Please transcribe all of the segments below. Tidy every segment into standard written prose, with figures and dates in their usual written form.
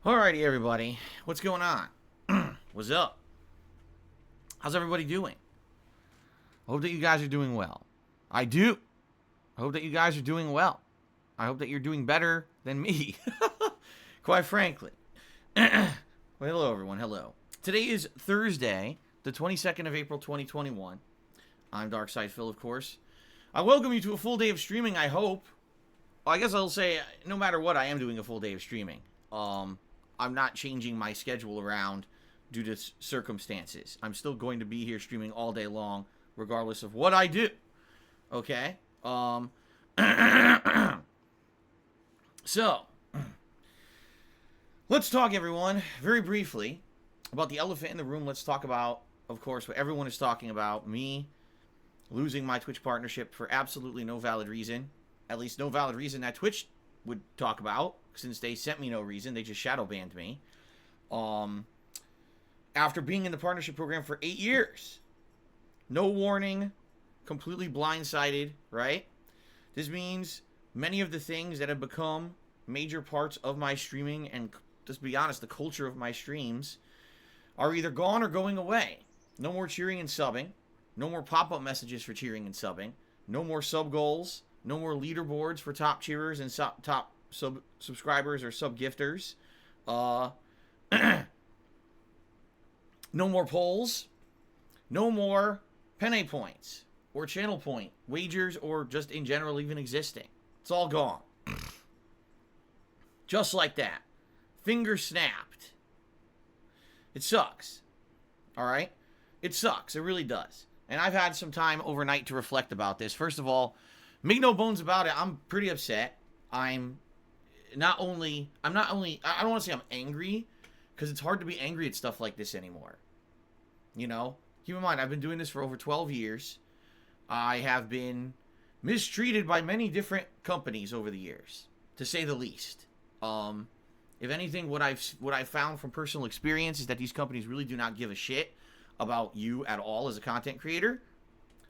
Alrighty, everybody. What's going on? What's up? How's everybody doing? I hope that you guys are doing well. I do. I hope that you guys are doing well. I hope that you're doing better than me. Quite frankly. Well, hello, everyone. Hello. Today is Thursday, the 22nd of April, 2021. I'm Darkside Phil, of course. I welcome you to a full day of streaming, I hope. Well, I guess I'll say, no matter what, I am doing a full day of streaming. I'm not changing my schedule around due to circumstances. I'm still going to be here streaming all day long, regardless of what I do. Okay? So, let's talk, everyone, very briefly, about the elephant in the room. Let's talk about, of course, what everyone is talking about. Me losing my Twitch partnership for absolutely no valid reason. At least no valid reason that Twitch would talk about, since they sent me no reason. They just shadow banned me. After being in the partnership program for 8 years. No warning. Completely blindsided, right? This means many of the things that have become major parts of my streaming, and just be honest, the culture of my streams, are either gone or going away. No more cheering and subbing. No more pop-up messages for cheering and subbing. No more sub goals. No more leaderboards for top cheerers and top subscribers or sub gifters. No more polls. No more penne points or channel point wagers, or just in general even existing. It's all gone. Just like that. Finger snapped. It sucks. Alright? It sucks. It really does. And I've had some time overnight to reflect about this. First of all, make no bones about it, I'm pretty upset. I don't want to say I'm angry, because it's hard to be angry at stuff like this anymore. You know? Keep in mind, I've been doing this for over 12 years. I have been mistreated by many different companies over the years, to say the least. If anything, what I've found from personal experience is that these companies really do not give a shit about you at all as a content creator.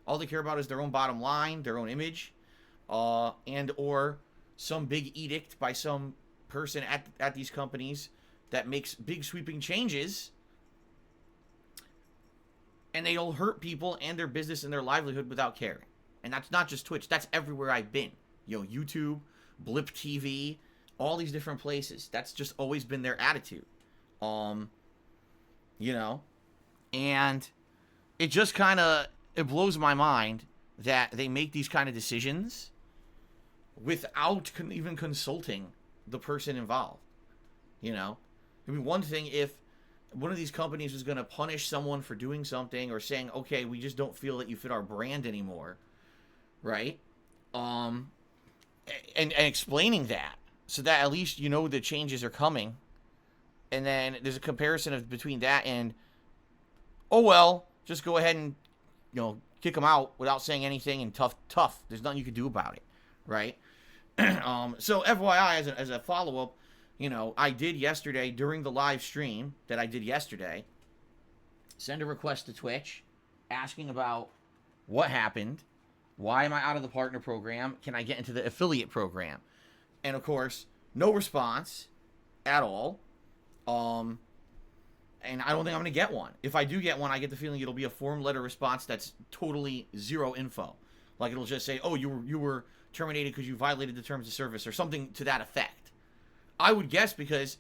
All they care about is their own bottom line, their own image, and or some big edict by some person at these companies that makes big sweeping changes, and they'll hurt people and their business and their livelihood without caring. And that's not just Twitch, that's everywhere I've been. You know, YouTube, Blip TV, all these different places. That's just always been their attitude. You know, and it just kind of, it blows my mind that they make these kind of decisions without even consulting the person involved. You know, it'd be one thing if one of these companies was going to punish someone for doing something, or saying, okay, we just don't feel that you fit our brand anymore, right? And explaining that, so that at least you know the changes are coming. And then there's a comparison between that and, oh well, just go ahead and, you know, kick them out without saying anything, and tough. There's nothing you can do about it, right? So FYI, as a follow-up, you know, I did yesterday, during the live stream that I did yesterday, send a request to Twitch asking about what happened, why am I out of the partner program, can I get into the affiliate program? And of course, no response at all. And I don't think I'm going to get one. If I do get one, I get the feeling it'll be a form letter response that's totally zero info. Like, it'll just say, oh, you were terminated because you violated the terms of service, or something to that effect. I would guess, because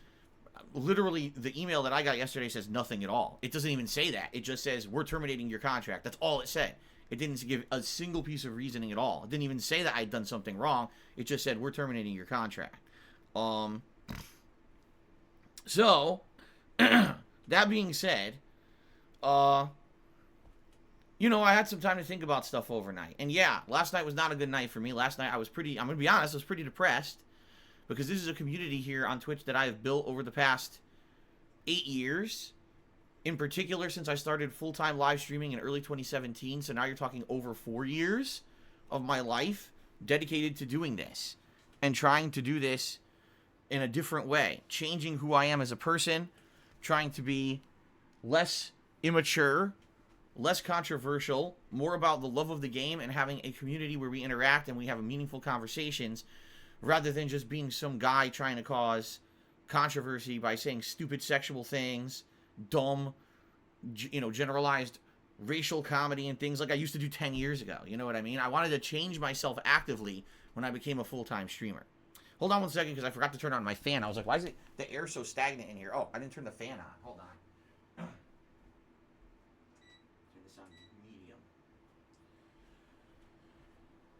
literally the email that I got yesterday says nothing at all. It doesn't even say that. It just says, we're terminating your contract. That's all it said. It didn't give a single piece of reasoning at all. It didn't even say that I'd done something wrong. It just said, we're terminating your contract. So, that being said, you know, I had some time to think about stuff overnight. And yeah, last night was not a good night for me. Last night I was I'm going to be honest, I was pretty depressed. Because this is a community here on Twitch that I have built over the past 8 years. In particular, since I started full-time live streaming in early 2017. So now you're talking over 4 years of my life dedicated to doing this. And trying to do this in a different way. Changing who I am as a person. Trying to be less immature. Less controversial. More about the love of the game and having a community where we interact and we have meaningful conversations. Rather than just being some guy trying to cause controversy by saying stupid sexual things, dumb, generalized racial comedy and things like I used to do 10 years ago. You know what I mean? I wanted to change myself actively when I became a full-time streamer. Hold on one second, because I forgot to turn on my fan. I was like, why is the air so stagnant in here? Oh, I didn't turn the fan on. Hold on. Turn this on medium.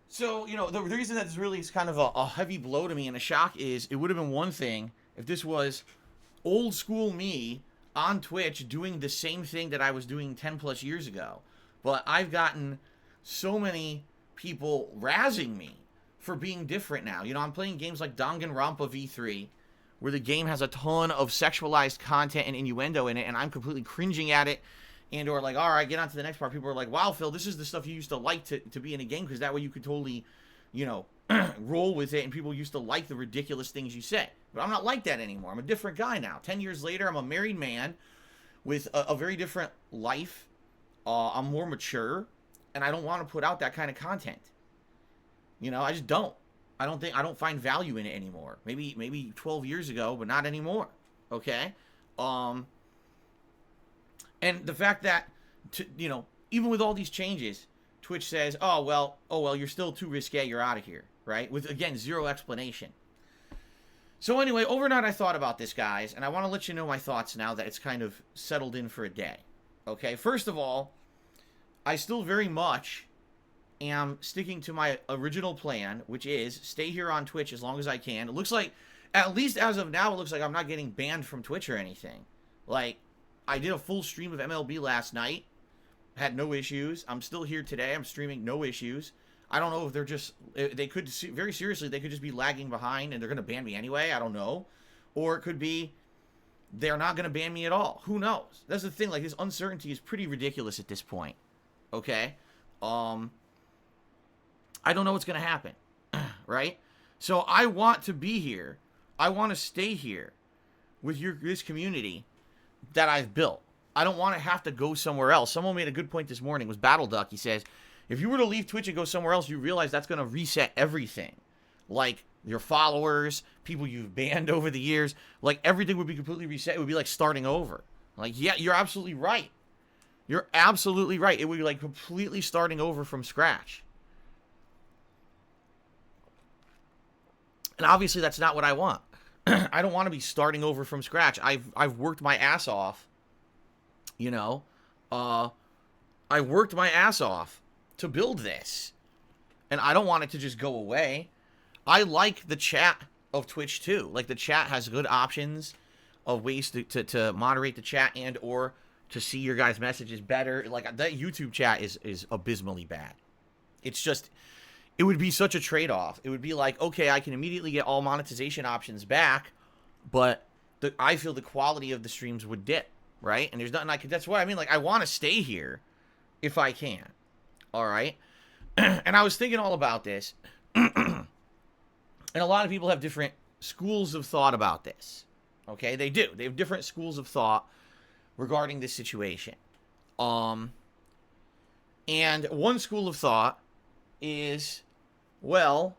So, the reason that this really is kind of a heavy blow to me and a shock is it would have been one thing if this was old school me on Twitch doing the same thing that I was doing 10 plus years ago. But I've gotten so many people razzing me for being different now. I'm playing games like Danganronpa V3, where the game has a ton of sexualized content and innuendo in it, and I'm completely cringing at it, and or like, all right, get on to the next part. People are like, wow, Phil, this is the stuff you used to like to be in a game, because that way you could totally, roll with it, and people used to like the ridiculous things you say. But I'm not like that anymore. I'm a different guy now. 10 years later, I'm a married man with a very different life. I'm more mature, and I don't want to put out that kind of content. I just don't. I don't find value in it anymore. Maybe 12 years ago, but not anymore. Okay? And the fact that, even with all these changes, Twitch says, oh, well, you're still too risque, you're out of here, right? With, again, zero explanation. So anyway, overnight I thought about this, guys, and I want to let you know my thoughts now that it's kind of settled in for a day. Okay? First of all, I still very much am sticking to my original plan, which is stay here on Twitch as long as I can. It looks like, at least as of now, it looks like I'm not getting banned from Twitch or anything. Like, I did a full stream of MLB last night. Had no issues. I'm still here today. I'm streaming, no issues. I don't know if they're just, they could, very seriously, they could just be lagging behind and they're going to ban me anyway. I don't know. Or it could be they're not going to ban me at all. Who knows? That's the thing. Like, this uncertainty is pretty ridiculous at this point. Okay? I don't know what's going to happen, right? So I want to be here. I want to stay here with this community that I've built. I don't want to have to go somewhere else. Someone made a good point this morning. It was Battle Duck. He says, if you were to leave Twitch and go somewhere else, you realize that's going to reset everything. Like your followers, people you've banned over the years, like everything would be completely reset. It would be like starting over. Like, yeah, you're absolutely right. You're absolutely right. It would be like completely starting over from scratch. And obviously that's not what I want. I don't want to be starting over from scratch. I've worked my ass off. I worked my ass off to build this. And I don't want it to just go away. I like the chat of Twitch too. Like, the chat has good options of ways to moderate the chat and or to see your guys' messages better. Like, that YouTube chat is abysmally bad. It's just, it would be such a trade-off. It would be like, okay, I can immediately get all monetization options back, but I feel the quality of the streams would dip, right? And there's nothing I could, that's what I mean. Like, I want to stay here if I can. All right? And I was thinking all about this. And a lot of people have different schools of thought about this. Okay? They do. They have different schools of thought regarding this situation. And one school of thought is, well,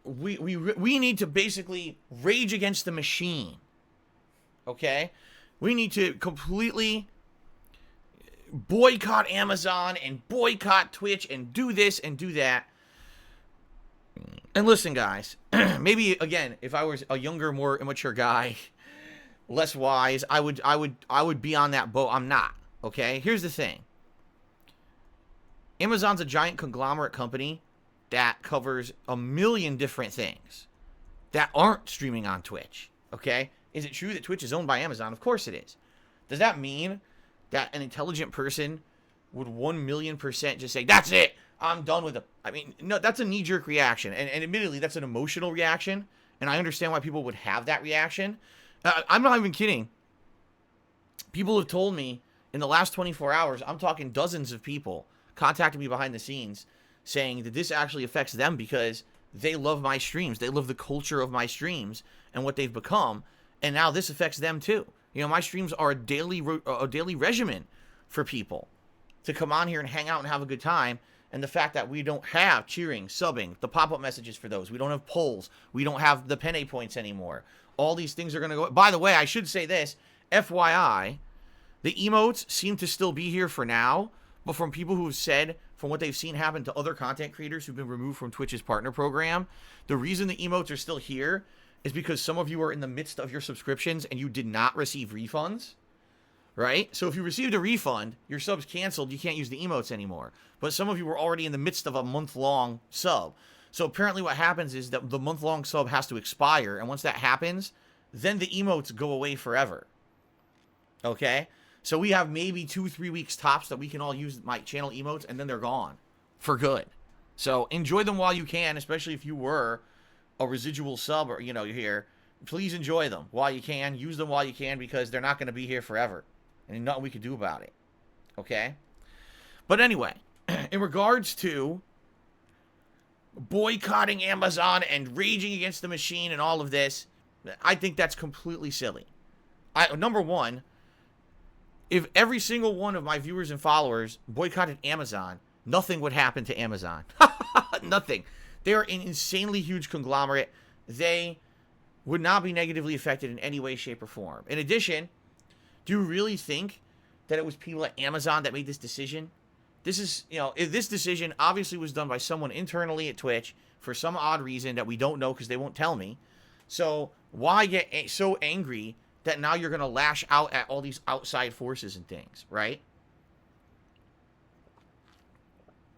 we need to basically rage against the machine. Okay? We need to completely boycott Amazon and boycott Twitch and do this and do that. And listen, guys, maybe again, if I was a younger, more immature guy, less wise, I would be on that boat. I'm not. Okay? Here's the thing. Amazon's a giant conglomerate company that covers a million different things that aren't streaming on Twitch. Okay? Is it true that Twitch is owned by Amazon? Of course it is. Does that mean that an intelligent person would 1,000,000% just say, that's it, I'm done with it? I mean, no, that's a knee-jerk reaction. And admittedly, that's an emotional reaction. And I understand why people would have that reaction. I'm not even kidding. People have told me in the last 24 hours, I'm talking dozens of people, contacted me behind the scenes saying that this actually affects them because they love my streams. They love the culture of my streams and what they've become. And now this affects them too. My streams are a daily regimen for people to come on here and hang out and have a good time. and the fact that we don't have cheering, subbing, the pop-up messages for those. We don't have polls. We don't have the penne points anymore. All these things are going to go. By the way, I should say this, FYI, the emotes seem to still be here for now, but from people who have said, from what they've seen happen to other content creators who've been removed from Twitch's partner program, the reason the emotes are still here is because some of you are in the midst of your subscriptions and you did not receive refunds, right? So if you received a refund, your sub's canceled, you can't use the emotes anymore. But some of you were already in the midst of a month-long sub. So apparently what happens is that the month-long sub has to expire, and once that happens, then the emotes go away forever. Okay? So we have maybe 2-3 weeks tops that we can all use my channel emotes, and then they're gone for good. So enjoy them while you can, especially if you were a residual sub or, you're here. Please enjoy them while you can. Use them while you can, because they're not going to be here forever. And nothing we can do about it. Okay? But anyway, in regards to boycotting Amazon and raging against the machine and all of this, I think that's completely silly. Number one, if every single one of my viewers and followers boycotted Amazon, nothing would happen to Amazon. Nothing. They are an insanely huge conglomerate. They would not be negatively affected in any way, shape, or form. In addition, do you really think that it was people at Amazon that made this decision? This is, this decision obviously was done by someone internally at Twitch for some odd reason that we don't know because they won't tell me. So why get so angry that now you're going to lash out at all these outside forces and things, right?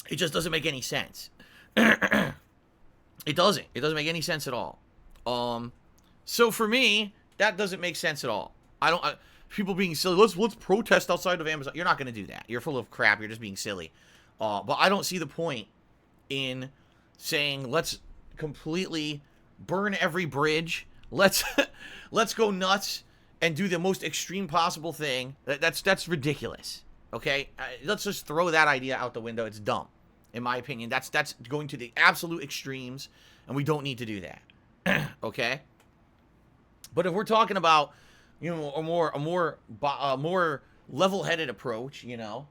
It just doesn't make any sense. It doesn't. It doesn't make any sense at all. So for me, that doesn't make sense at all. People being silly. Let's protest outside of Amazon. You're not going to do that. You're full of crap. You're just being silly. But I don't see the point in saying let's completely burn every bridge. Let's go nuts and do the most extreme possible thing. That's ridiculous. Okay, let's just throw that idea out the window. It's dumb, in my opinion. That's going to the absolute extremes, and we don't need to do that. Okay, but if we're talking about a more level-headed approach, I'm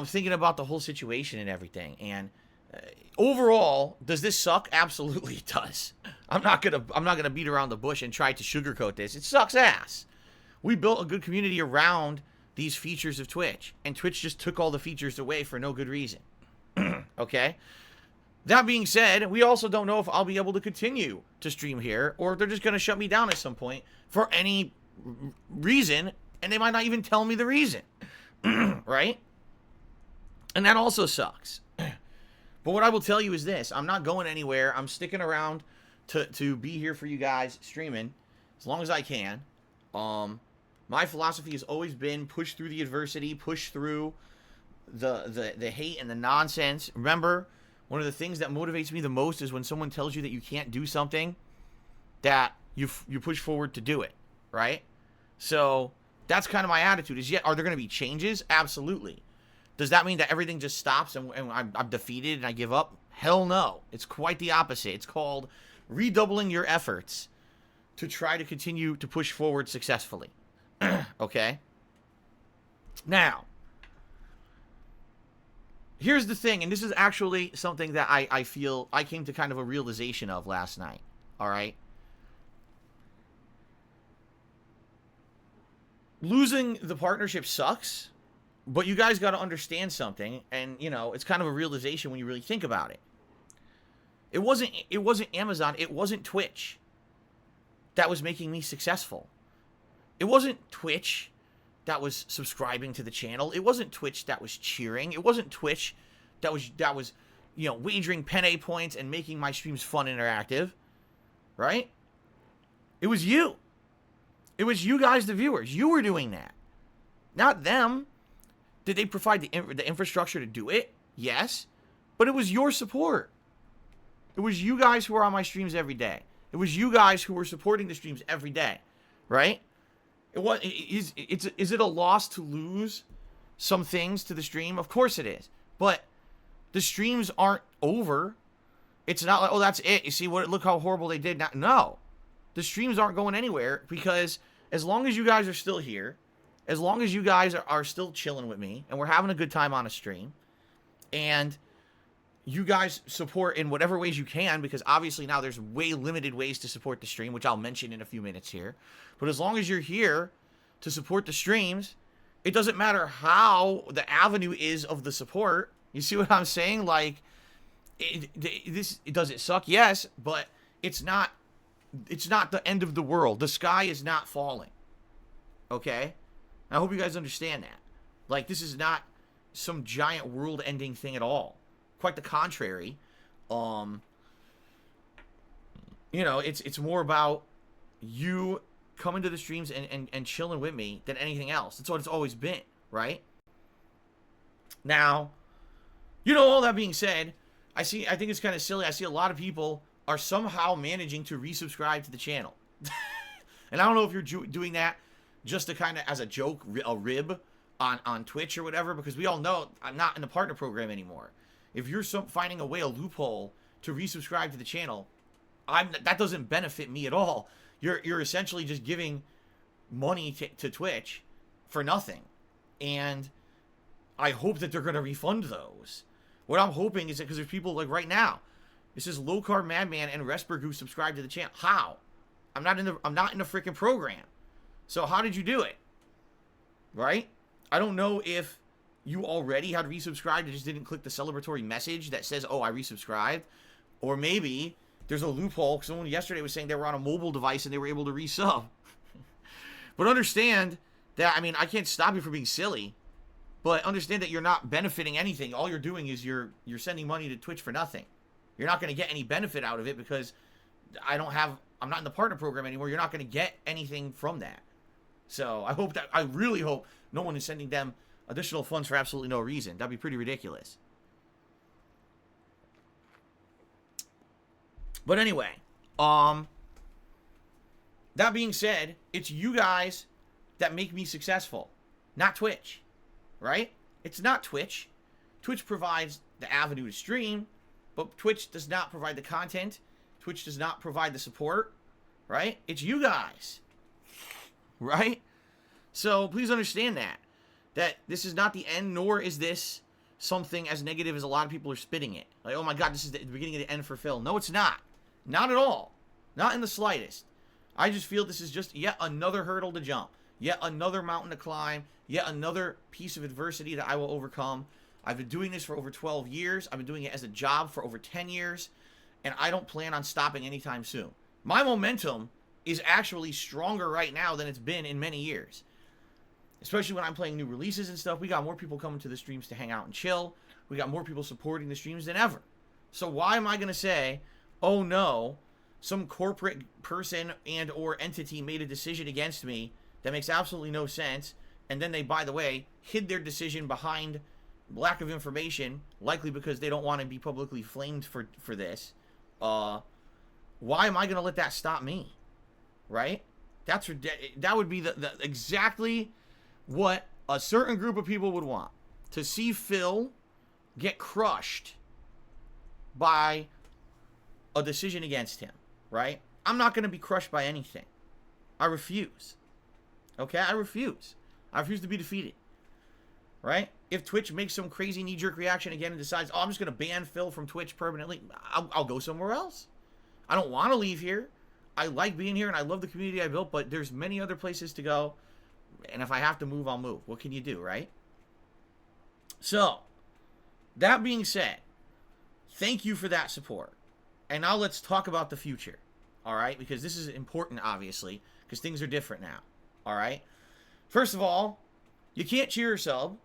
thinking about the whole situation and everything. And overall, does this suck? Absolutely, it does. I'm not gonna beat around the bush and try to sugarcoat this. It sucks ass. We built a good community around these features of Twitch, and Twitch just took all the features away for no good reason. Okay. That being said, we also don't know if I'll be able to continue to stream here, or if they're just going to shut me down at some point for any reason, and they might not even tell me the reason. Right? And that also sucks. But what I will tell you is this. I'm not going anywhere. I'm sticking around to be here for you guys streaming as long as I can. My philosophy has always been push through the adversity, push through the hate and the nonsense. Remember, one of the things that motivates me the most is when someone tells you that you can't do something, that you push forward to do it, right? So that's kind of my attitude. Are there going to be changes? Absolutely. Does that mean that everything just stops and I'm defeated and I give up? Hell no. It's quite the opposite. It's called redoubling your efforts to try to continue to push forward successfully. Okay? Now, here's the thing, and this is actually something that I feel I came to kind of a realization of last night. All right? Losing the partnership sucks, but you guys got to understand something, and, it's kind of a realization when you really think about it. It wasn't Amazon, it wasn't Twitch that was making me successful. It wasn't Twitch that was subscribing to the channel. It wasn't Twitch that was cheering. It wasn't Twitch that was wagering penne points and making my streams fun and interactive. Right? It was you. It was you guys, the viewers. You were doing that. Not them. Did they provide the infrastructure to do it? Yes. But it was your support. It was you guys who were on my streams every day. It was you guys who were supporting the streams every day. Right? Is it a loss to lose some things to the stream? Of course it is. But the streams aren't over. It's not like, oh, that's it. You see look how horrible they did. No. The streams aren't going anywhere, because as long as you guys are still here, as long as you guys are still chilling with me and we're having a good time on a stream, And you guys support in whatever ways you can, because obviously now there's way limited ways to support the stream, which I'll mention in a few minutes here. But as long as you're here to support the streams, it doesn't matter how the avenue is of the support. You see what I'm saying? Like, does it suck? Yes, but it's not the end of the world. The sky is not falling. Okay? I hope you guys understand that. Like, this is not some giant world-ending thing at all. Quite the contrary. You know, it's more about you coming to the streams and chilling with me than anything else. That's what it's always been, right? Now, you know, all that being said, I think it's kind of silly. I see a lot of people are somehow managing to resubscribe to the channel. And I don't know if you're doing that just to kind of as a joke, a rib on Twitch or whatever, because we all know I'm not in the partner program anymore. If you're finding a loophole to resubscribe to the channel, that doesn't benefit me at all. You're essentially just giving money to Twitch for nothing. And I hope that they're going to refund those. What I'm hoping is that, because there's people like right now, it says Low Carb Madman and Resper who subscribed to the channel. How? I'm not in the freaking program. So how did you do it? Right? I don't know if you already had resubscribed and just didn't click the celebratory message that says, oh, I resubscribed. Or maybe there's a loophole. Someone yesterday was saying they were on a mobile device and they were able to resub. But understand that, I mean, I can't stop you from being silly. But understand that you're not benefiting anything. All you're doing is you're sending money to Twitch for nothing. You're not going to get any benefit out of it because I'm not in the partner program anymore. You're not going to get anything from that. So I really hope no one is sending them additional funds for absolutely no reason. That'd be pretty ridiculous. But anyway, that being said, it's you guys that make me successful, not Twitch. Right? It's not Twitch. Twitch provides the avenue to stream, but Twitch does not provide the content. Twitch does not provide the support. Right? It's you guys. Right? So please understand that this is not the end, nor is this something as negative as a lot of people are spitting it. Like, oh my God, this is the beginning of the end for Phil. No, it's not. Not at all. Not in the slightest. I just feel this is just yet another hurdle to jump. Yet another mountain to climb. Yet another piece of adversity that I will overcome. I've been doing this for over 12 years. I've been doing it as a job for over 10 years. And I don't plan on stopping anytime soon. My momentum is actually stronger right now than it's been in many years. Especially when I'm playing new releases and stuff. We got more people coming to the streams to hang out and chill. We got more people supporting the streams than ever. So why am I going to say, oh no, some corporate person and or entity made a decision against me that makes absolutely no sense, and then they, by the way, hid their decision behind lack of information, likely because they don't want to be publicly flamed for this. Why am I going to let that stop me? Right? That would be the exactly what a certain group of people would want. To see Phil get crushed by a decision against him. Right? I'm not going to be crushed by anything. I refuse. Okay? I refuse. I refuse to be defeated. Right? If Twitch makes some crazy knee-jerk reaction again and decides, oh, I'm just going to ban Phil from Twitch permanently, I'll go somewhere else. I don't want to leave here. I like being here and I love the community I built, but there's many other places to go. And if I have to move, I'll move. What can you do, right? So, that being said, thank you for that support. And now let's talk about the future. All right? Because this is important, obviously, because things are different now. All right? First of all, you can't cheer or sub.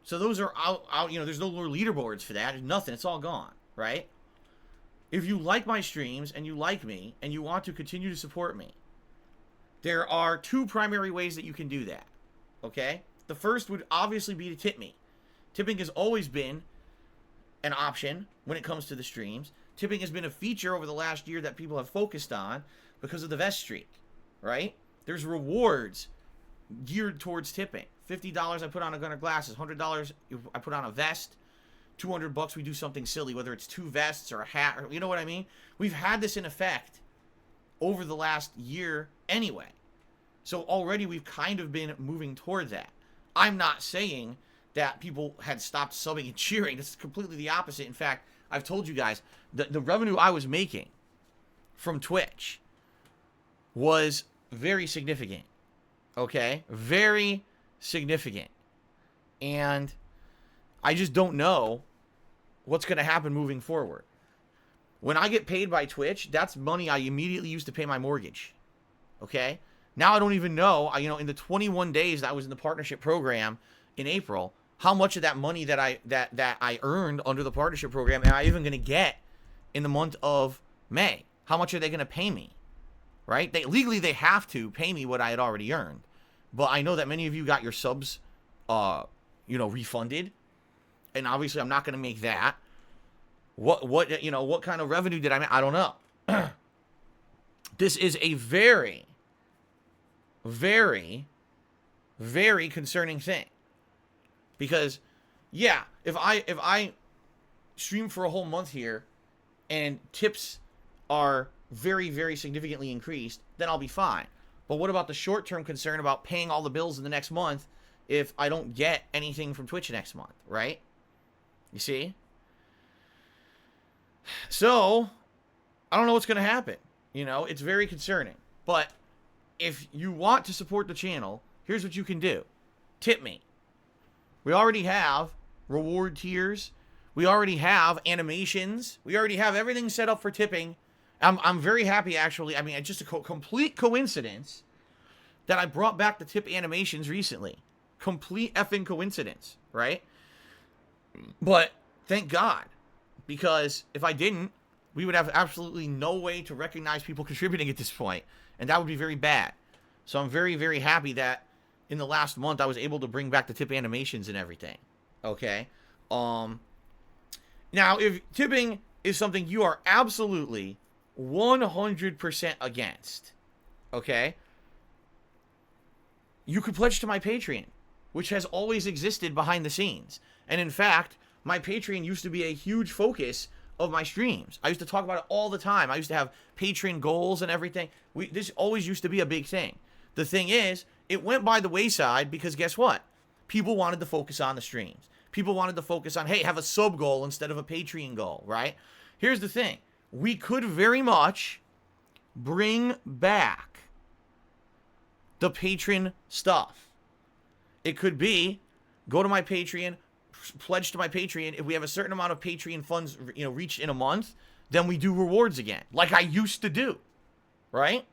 So those are out, you know, there's no more leaderboards for that. There's nothing. It's all gone, right? If you like my streams and you like me and you want to continue to support me, there are two primary ways that you can do that, okay? The first would obviously be to tip me. Tipping has always been an option when it comes to the streams. Tipping has been a feature over the last year that people have focused on because of the vest streak, right? There's rewards geared towards tipping. $50 I put on a gunner glasses, $100 I put on a vest, $200 we do something silly, whether it's 2 vests or a hat, or you know what I mean? We've had this in effect over the last year anyway. So already we've kind of been moving toward that. I'm not saying that people had stopped subbing and cheering. This is completely the opposite. In fact, I've told you guys, the revenue I was making from Twitch was very significant. Okay? Very significant. And I just don't know what's going to happen moving forward. When I get paid by Twitch, that's money I immediately use to pay my mortgage. Okay? Now I don't even know, in the 21 days that I was in the partnership program in April, how much of that money that I earned under the partnership program am I even going to get in the month of May? How much are they going to pay me? Right? Legally they have to pay me what I had already earned. But I know that many of you got your subs refunded. And obviously I'm not going to make that. What kind of revenue did I make? I don't know. This is a very, very, very concerning thing. Because, yeah, if I stream for a whole month here and tips are very, very significantly increased, then I'll be fine. But what about the short-term concern about paying all the bills in the next month if I don't get anything from Twitch next month, right? You see? So, I don't know what's going to happen. It's very concerning. But if you want to support the channel, here's what you can do. Tip me. We already have reward tiers. We already have animations. We already have everything set up for tipping. I'm very happy, actually. I mean, it's just a complete coincidence that I brought back the tip animations recently. Complete effing coincidence, right? But thank God. Because if I didn't, we would have absolutely no way to recognize people contributing at this point. And that would be very bad. So I'm very, very happy that in the last month I was able to bring back the tip animations and everything. Okay? Now, if tipping is something you are absolutely 100% against, okay, you could pledge to my Patreon, which has always existed behind the scenes. And in fact, my Patreon used to be a huge focus of my streams. I used to talk about it all the time. I used to have Patreon goals and everything. This always used to be a big thing. The thing is, it went by the wayside because guess what? People wanted to focus on the streams. People wanted to focus on, hey, have a sub goal instead of a Patreon goal, right? Here's the thing. We could very much bring back the patron stuff. It could be, go to my Patreon, pledge to my Patreon. If we have a certain amount of Patreon funds, reached in a month, then we do rewards again, like I used to do, right?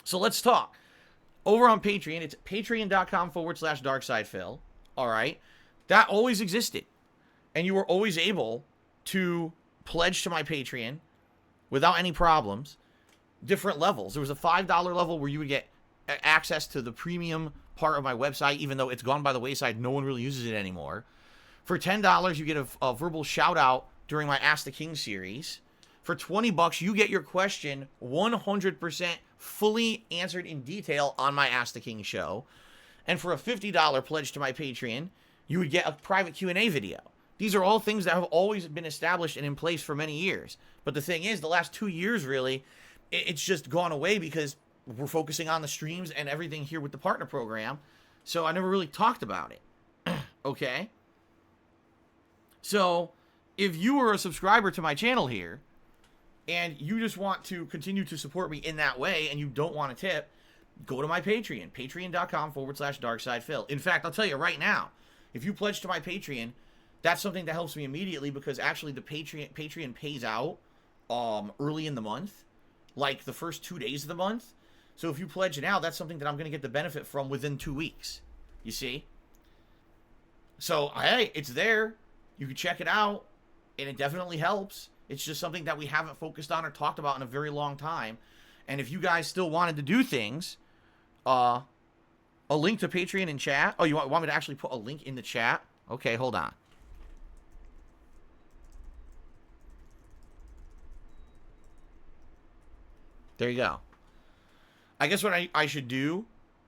So let's talk. Over on Patreon, it's patreon.com/darksidephil. All right. That always existed. And you were always able to pledge to my Patreon without any problems. Different levels. There was a $5 level where you would get access to the premium part of my website, even though it's gone by the wayside. No one really uses it anymore. For $10, you get a verbal shout out during my Ask the King series. For $20, you get your question 100% fully answered in detail on my Ask the King show. And for a $50 pledge to my Patreon, you would get a private Q&A video. These are all things that have always been established and in place for many years. But the thing is, the last 2 years, really, it's just gone away because we're focusing on the streams and everything here with the partner program. So I never really talked about it. Okay? So if you are a subscriber to my channel here, and you just want to continue to support me in that way, and you don't want to tip, go to my Patreon, patreon.com/darksidephil. In fact, I'll tell you right now, if you pledge to my Patreon, that's something that helps me immediately because actually the Patreon pays out early in the month, like the first 2 days of the month. So if you pledge now, that's something that I'm going to get the benefit from within 2 weeks. You see? So, hey, it's there. You can check it out, and it definitely helps. It's just something that we haven't focused on or talked about in a very long time. And if you guys still wanted to do things, a link to Patreon in chat. Oh, you want me to actually put a link in the chat? Okay, hold on. There you go. I guess what I should do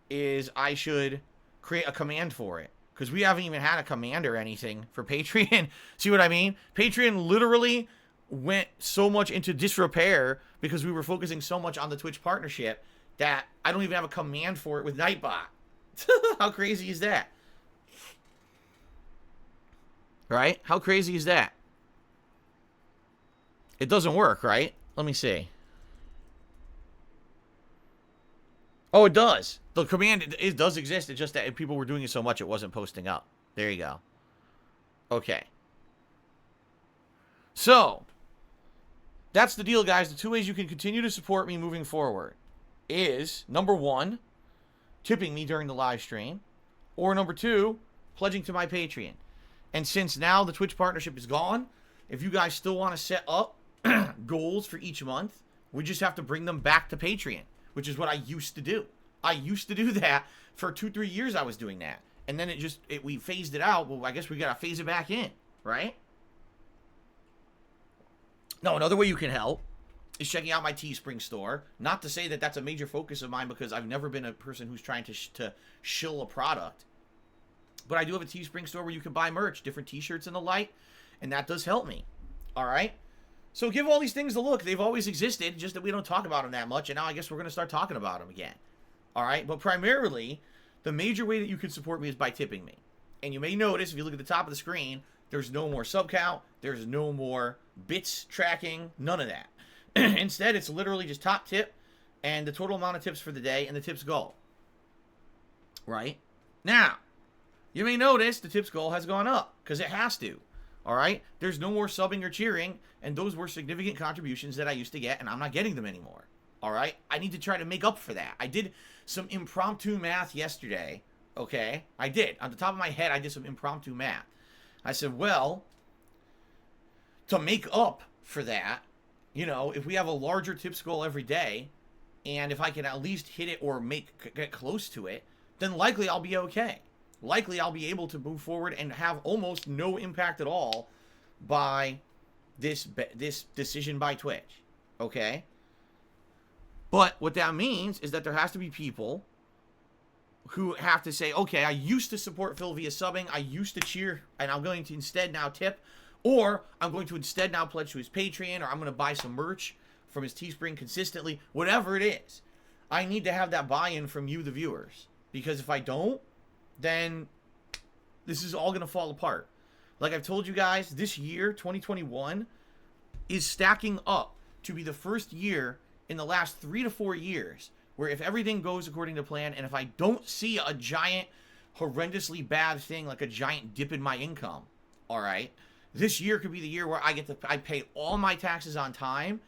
is I should create a command for it. Because we haven't even had a command or anything for Patreon. See what I mean? Patreon literally went so much into disrepair because we were focusing so much on the Twitch partnership that I don't even have a command for it with Nightbot. How crazy is that? Right? How crazy is that? It doesn't work, right? Let me see. Oh, it does. The command, it does exist. It's just that people were doing it so much it wasn't posting up. There you go. Okay. So, that's the deal, guys. The two ways you can continue to support me moving forward is, number one, tipping me during the live stream, or number two, pledging to my Patreon. And since now the Twitch partnership is gone, if you guys still want to set up goals for each month, we just have to bring them back to Patreon, which is what I used to do. I used to do that for 2-3 years. I was doing that, and then we phased it out. Well, I guess we gotta phase it back in, right? No, another way you can help is checking out my Teespring store. Not to say that that's a major focus of mine, because I've never been a person who's trying to shill a product. But I do have a Teespring store where you can buy merch, different t-shirts and the like, and that does help me. All right? So give all these things a look. They've always existed, just that we don't talk about them that much, and now I guess we're going to start talking about them again. All right? But primarily, the major way that you can support me is by tipping me. And you may notice, if you look at the top of the screen, there's no more sub count, there's no more bits tracking, none of that. Instead, it's literally just top tip and the total amount of tips for the day and the tips goal. Right? Now, you may notice the tips goal has gone up, because it has to. All right? There's no more subbing or cheering, and those were significant contributions that I used to get, and I'm not getting them anymore. All right? I need to try to make up for that. I did some impromptu math yesterday. Okay? I did. On the top of my head, I did some impromptu math. I said, well, to make up for that, you know, if we have a larger tips goal every day, and if I can at least hit it or get close to it, then likely I'll be okay. Likely I'll be able to move forward and have almost no impact at all by this decision by Twitch. Okay? But what that means is that there has to be people who have to say, okay, I used to support Phil via subbing, I used to cheer, and I'm going to instead now tip, or I'm going to instead now pledge to his Patreon, or I'm going to buy some merch from his Teespring consistently, whatever it is. I need to have that buy-in from you, the viewers. Because if I don't, then this is all going to fall apart. Like I've told you guys, this year, 2021, is stacking up to be the first year in the last 3 to 4 years where if everything goes according to plan, and if I don't see a giant, horrendously bad thing like a giant dip in my income, all right, this year could be the year where I pay all my taxes on time.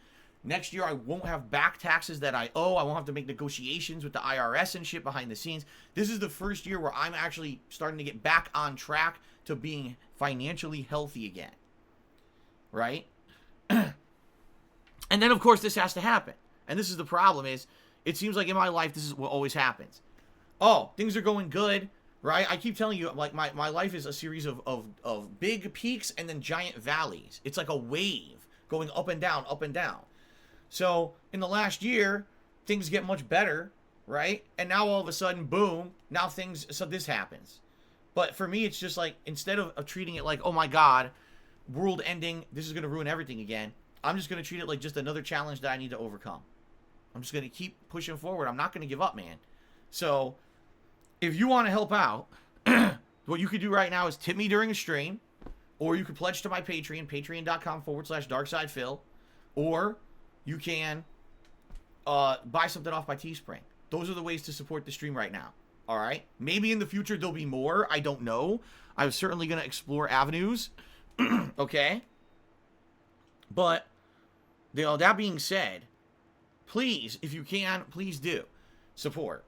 Next year, I won't have back taxes that I owe. I won't have to make negotiations with the IRS and shit behind the scenes. This is the first year where I'm actually starting to get back on track to being financially healthy again. Right? And then, of course, this has to happen. And this is the problem is, it seems like in my life, this is what always happens. Oh, things are going good, right? I keep telling you, like, my life is a series of big peaks and then giant valleys. It's like a wave going up and down, up and down. So, in the last year, things get much better, right? And now all of a sudden, boom, now so this happens. But for me, it's just like, instead of treating it like, oh my God, world ending, this is going to ruin everything again, I'm just going to treat it like just another challenge that I need to overcome. I'm just going to keep pushing forward. I'm not going to give up, man. So, if you want to help out, what you could do right now is tip me during a stream, or you could pledge to my Patreon, patreon.com/darksidephil, or you can buy something off my Teespring. Those are the ways to support the stream right now. All right? Maybe in the future there'll be more. I don't know. I'm certainly going to explore avenues. Okay? But, you know, that being said, please, if you can, please do support.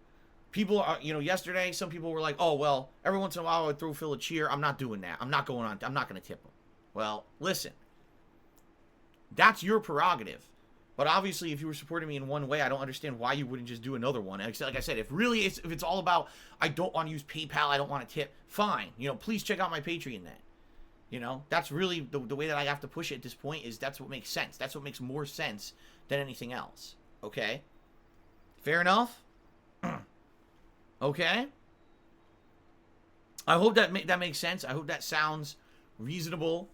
People are, you know, yesterday, some people were like, oh, well, every once in a while I would throw Phil a cheer. I'm not doing that. I'm not going to tip him. Well, listen, that's your prerogative. But obviously, if you were supporting me in one way, I don't understand why you wouldn't just do another one. And like I said, if it's all about, I don't want to use PayPal, I don't want to tip, fine. You know, please check out my Patreon then. You know, that's really the way that I have to push it at this point, is that's what makes sense. That's what makes more sense than anything else. Okay? Fair enough? Okay? I hope that makes sense. I hope that sounds reasonable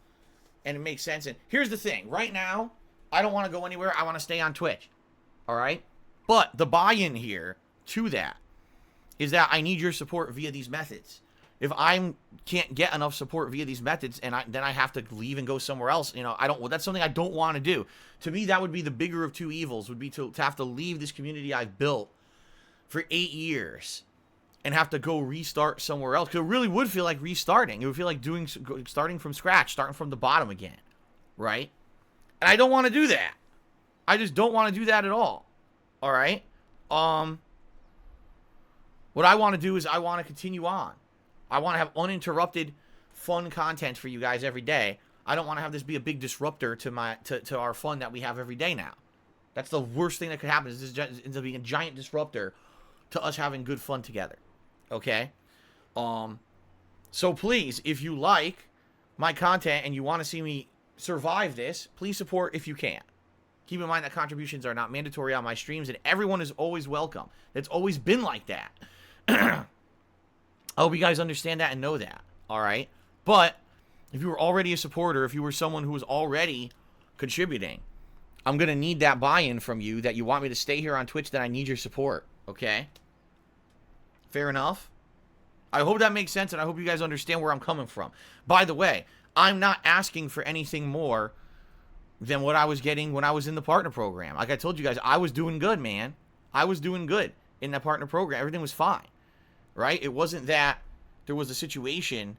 and it makes sense. And here's the thing. Right now, I don't want to go anywhere. I want to stay on Twitch. All right? But the buy-in here to that is that I need your support via these methods. if I can't get enough support via these methods and then I have to leave and go somewhere else, you know, that's something I don't want to do. To me, that would be the bigger of two evils, would be to have to leave this community I've built for 8 years and have to go restart somewhere else. Because it really would feel like restarting. It would feel like starting from scratch, starting from the bottom again, right? And I don't want to do that. I just don't want to do that at all. All right? What I want to do is I want to continue on. I want to have uninterrupted, fun content for you guys every day. I don't want to have this be a big disruptor to our fun that we have every day now. That's the worst thing that could happen, is this ends up being a giant disruptor to us having good fun together. Okay? So please, if you like my content and you want to see me survive this, please support if you can. Keep in mind that contributions are not mandatory on my streams, and everyone is always welcome. It's always been like that. I hope you guys understand that and know that, all right? But if you were already a supporter, if you were someone who was already contributing, I'm going to need that buy-in from you, that you want me to stay here on Twitch, that I need your support, okay? Fair enough? I hope that makes sense, and I hope you guys understand where I'm coming from. By the way, I'm not asking for anything more than what I was getting when I was in the partner program. Like I told you guys, I was doing good, man. I was doing good in that partner program. Everything was fine, right? It wasn't that there was a situation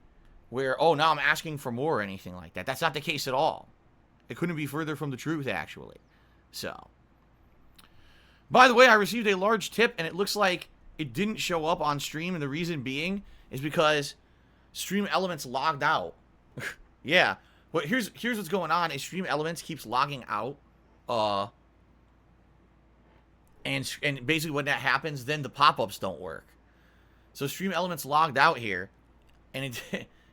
where, oh, now I'm asking for more or anything like that. That's not the case at all. It couldn't be further from the truth, actually. So, by the way, I received a large tip, and it looks like it didn't show up on stream, and the reason being is because Stream Elements logged out. Yeah. Well, here's what's going on, is Stream Elements keeps logging out. And basically when that happens, then the pop-ups don't work. So Stream Elements logged out here, and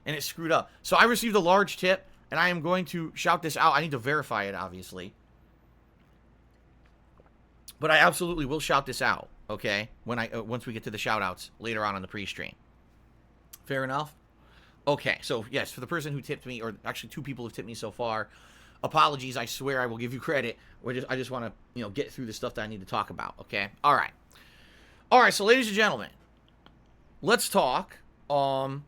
it screwed up. So I received a large tip, and I am going to shout this out. I need to verify it, obviously. But I absolutely will shout this out, okay? Once we get to the shout-outs later on in the pre-stream. Fair enough? Okay, so yes, for the person who tipped me, or actually 2 people have tipped me so far, apologies. I swear I will give you credit. I just want to, get through the stuff that I need to talk about, okay? All right. All right, so ladies and gentlemen, let's talk about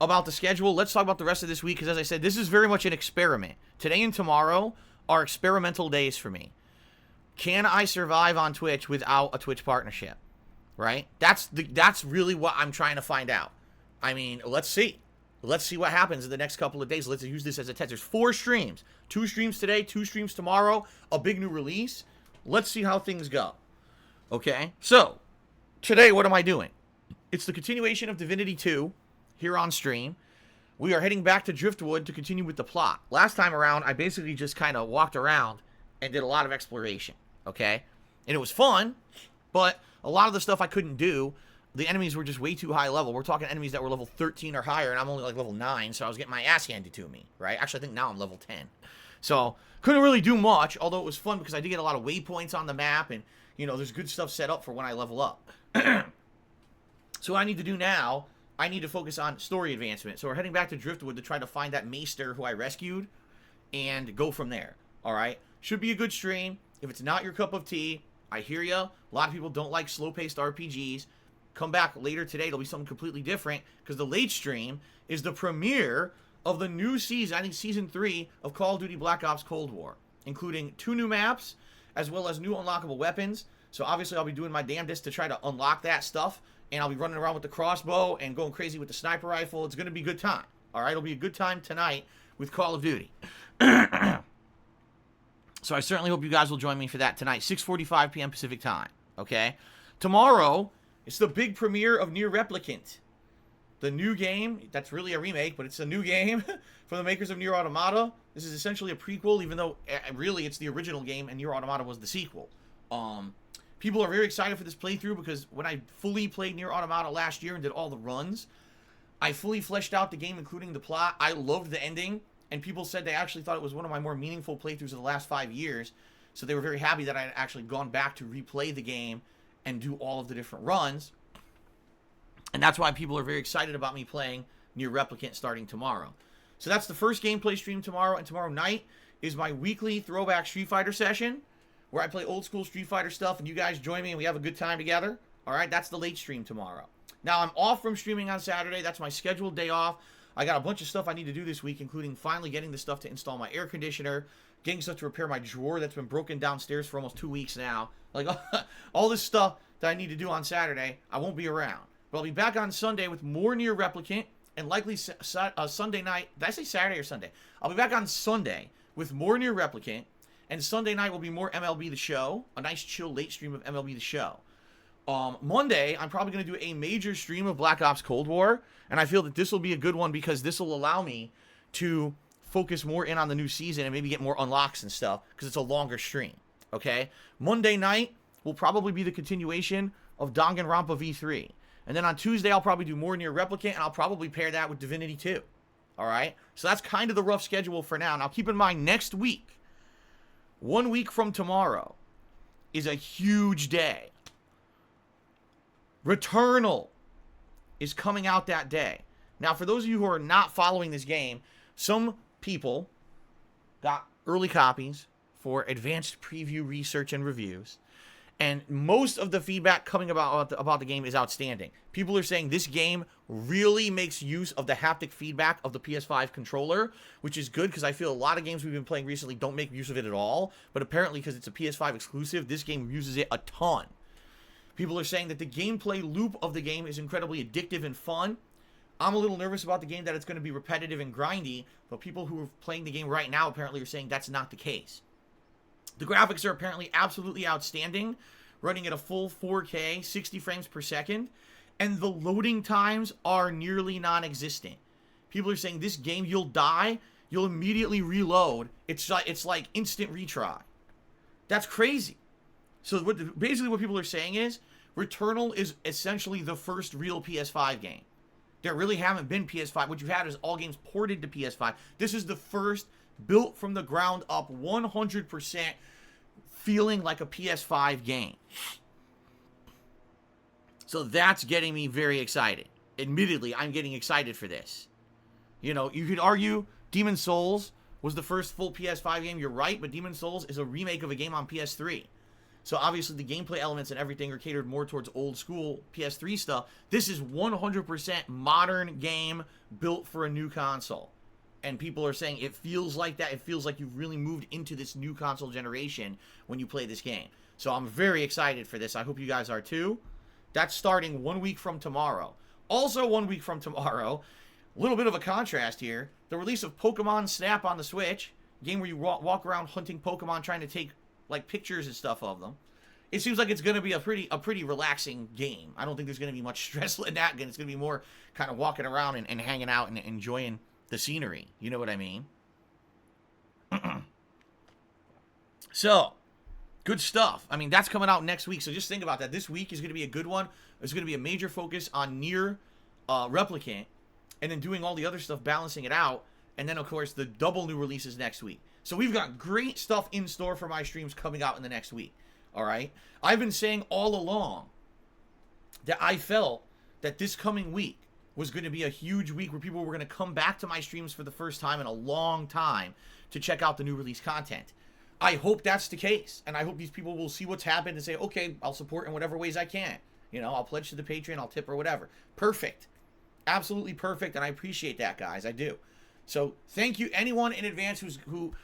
the schedule. Let's talk about the rest of this week, because as I said, this is very much an experiment. Today and tomorrow are experimental days for me. Can I survive on Twitch without a Twitch partnership? Right? That's really what I'm trying to find out. I mean, let's see. Let's see what happens in the next couple of days. Let's use this as a test. There's 4 streams. 2 streams today, 2 streams tomorrow, a big new release. Let's see how things go. Okay? So, today, what am I doing? It's the continuation of Divinity 2 here on stream. We are heading back to Driftwood to continue with the plot. Last time around, I basically just kind of walked around and did a lot of exploration. Okay? And it was fun, but a lot of the stuff I couldn't do. The enemies were just way too high level. We're talking enemies that were level 13 or higher, and I'm only like level 9, so I was getting my ass handed to me, right? Actually, I think now I'm level 10. So, couldn't really do much, although it was fun because I did get a lot of waypoints on the map, and, there's good stuff set up for when I level up. So what I need to do now, I need to focus on story advancement. So we're heading back to Driftwood to try to find that maester who I rescued, and go from there, alright? Should be a good stream. If it's not your cup of tea, I hear ya. A lot of people don't like slow-paced RPGs. Come back later today. It'll be something completely different, because the late stream is the premiere of the new season, I think Season 3 of Call of Duty Black Ops Cold War, including 2 new maps, as well as new unlockable weapons. So obviously I'll be doing my damnedest to try to unlock that stuff, and I'll be running around with the crossbow and going crazy with the sniper rifle. It's going to be a good time. Alright, it'll be a good time tonight with Call of Duty. So I certainly hope you guys will join me for that tonight, 6:45 p.m. Pacific time, okay? Tomorrow, it's the big premiere of Nier Replicant. The new game, that's really a remake, but it's a new game from the makers of Nier Automata. This is essentially a prequel, even though really it's the original game and Nier Automata was the sequel. People are very excited for this playthrough because when I fully played Nier Automata last year and did all the runs, I fully fleshed out the game, including the plot. I loved the ending, and people said they actually thought it was one of my more meaningful playthroughs of the last 5 years. So they were very happy that I had actually gone back to replay the game and do all of the different runs. And that's why people are very excited about me playing Nier Replicant starting tomorrow. So that's the first gameplay stream tomorrow, and tomorrow night is my weekly throwback Street Fighter session, where I play old school Street Fighter stuff, and you guys join me and we have a good time together. Alright, that's the late stream tomorrow. Now, I'm off from streaming on Saturday. That's my scheduled day off. I got a bunch of stuff I need to do this week, including finally getting the stuff to install my air conditioner, getting stuff to repair my drawer that's been broken downstairs for almost 2 weeks now. Like, all this stuff that I need to do on Saturday, I won't be around. But I'll be back on Sunday with more Nier Replicant, and likely Sunday night. Did I say Saturday or Sunday? I'll be back on Sunday with more Nier Replicant, and Sunday night will be more MLB The Show, a nice chill late stream of MLB The Show. Monday, I'm probably going to do a major stream of Black Ops Cold War, and I feel that this will be a good one because this will allow me to focus more in on the new season and maybe get more unlocks and stuff because it's a longer stream, okay? Monday night will probably be the continuation of Danganronpa V3. And then on Tuesday, I'll probably do more Nier Replicant, and I'll probably pair that with Divinity 2, all right? So that's kind of the rough schedule for now. Now, keep in mind, next week, 1 week from tomorrow, is a huge day. Returnal is coming out that day. Now, for those of you who are not following this game, some people got early copies for advanced preview research and reviews, and most of the feedback coming about the game is outstanding. People are saying this game really makes use of the haptic feedback of the PS5 controller, which is good because I feel a lot of games we've been playing recently don't make use of it at all, but apparently because it's a PS5 exclusive, this game uses it a ton. People are saying that the gameplay loop of the game is incredibly addictive and fun. I'm a little nervous about the game that it's going to be repetitive and grindy, but people who are playing the game right now apparently are saying that's not the case. The graphics are apparently absolutely outstanding, running at a full 4K, 60 frames per second, and the loading times are nearly non-existent. People are saying this game, you'll die, you'll immediately reload. It's like instant retry. That's crazy. So basically what people are saying is, Returnal is essentially the first real PS5 game. There really haven't been PS5. What you've had is all games ported to PS5. This is the first built from the ground up, 100% feeling like a PS5 game. So that's getting me very excited. Admittedly, I'm getting excited for this. You know, you could argue Demon's Souls was the first full PS5 game. You're right, but Demon's Souls is a remake of a game on PS3. So obviously the gameplay elements and everything are catered more towards old school PS3 stuff. This is 100% modern game built for a new console. And people are saying it feels like that. It feels like you've really moved into this new console generation when you play this game. So I'm very excited for this. I hope you guys are too. That's starting 1 week from tomorrow. Also 1 week from tomorrow, a little bit of a contrast here, the release of Pokemon Snap on the Switch, a game where you walk around hunting Pokemon, trying to take like pictures and stuff of them. It seems like it's going to be a pretty relaxing game. I don't think there's going to be much stress in that game. It's going to be more kind of walking around and hanging out and enjoying the scenery. You know what I mean? So, good stuff. I mean, that's coming out next week. So just think about that. This week is going to be a good one. There's going to be a major focus on Nier Replicant, and then doing all the other stuff, balancing it out. And then, of course, the double new releases next week. So we've got great stuff in store for my streams coming out in the next week. All right? I've been saying all along that I felt that this coming week was going to be a huge week where people were going to come back to my streams for the first time in a long time to check out the new release content. I hope that's the case. And I hope these people will see what's happened and say, okay, I'll support in whatever ways I can. You know, I'll pledge to the Patreon, I'll tip or whatever. Perfect. Absolutely perfect. And I appreciate that, guys. I do. So thank you, anyone in advance who's going